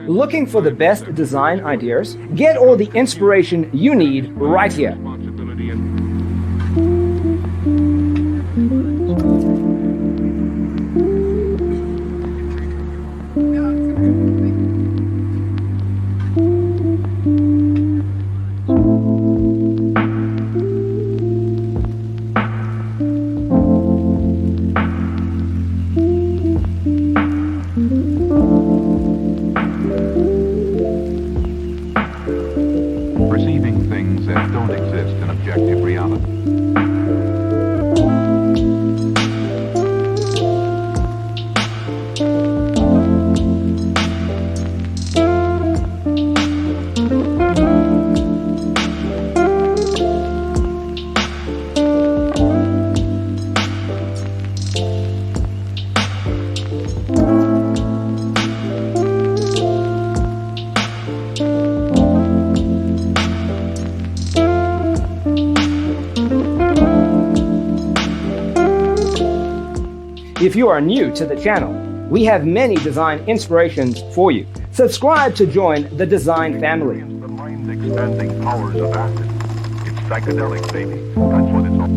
Looking for the best design ideas? Get all the inspiration you need right here. Perceiving things that don't exist in objective reality. If you are new to the channel, we have many design inspirations for you. Subscribe to join the design family. The mind-expanding powers of acid. It's psychedelic, baby. That's what it's all.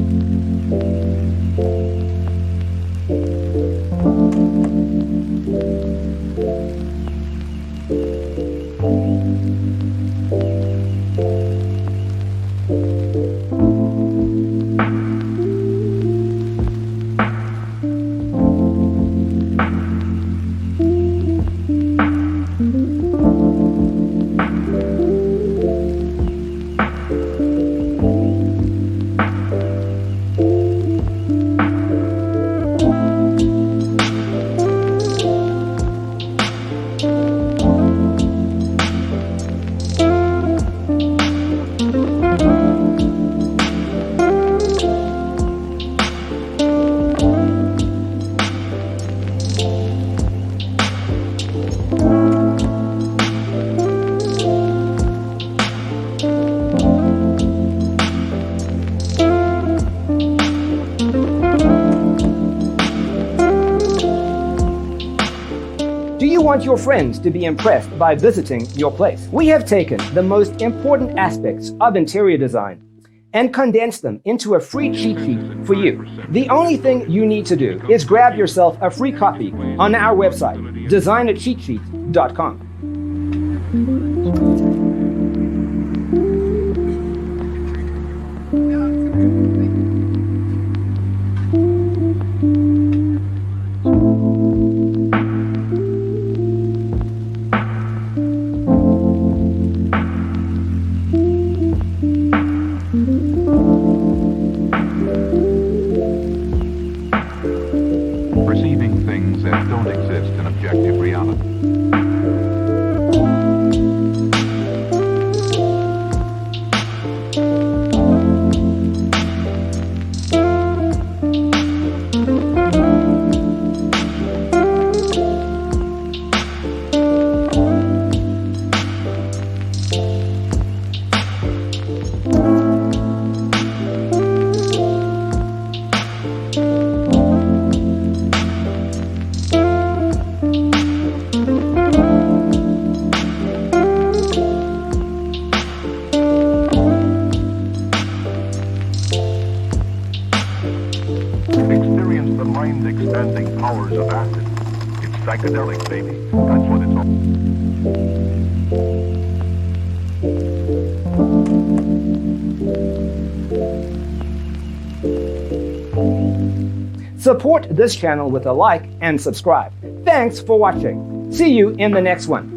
Do you want your friends to be impressed by visiting your place? We have taken the most important aspects of interior design and condensed them into a free cheat sheet for you. The only thing you need to do is grab yourself a free copy on our website, designercheatsheet.com. Perceiving things that don't exist in objective reality. Experience the mind-expanding powers of acid. It's psychedelic, baby. That's what it's all. Support this channel with a like and subscribe. Thanks for watching. See you in the next one.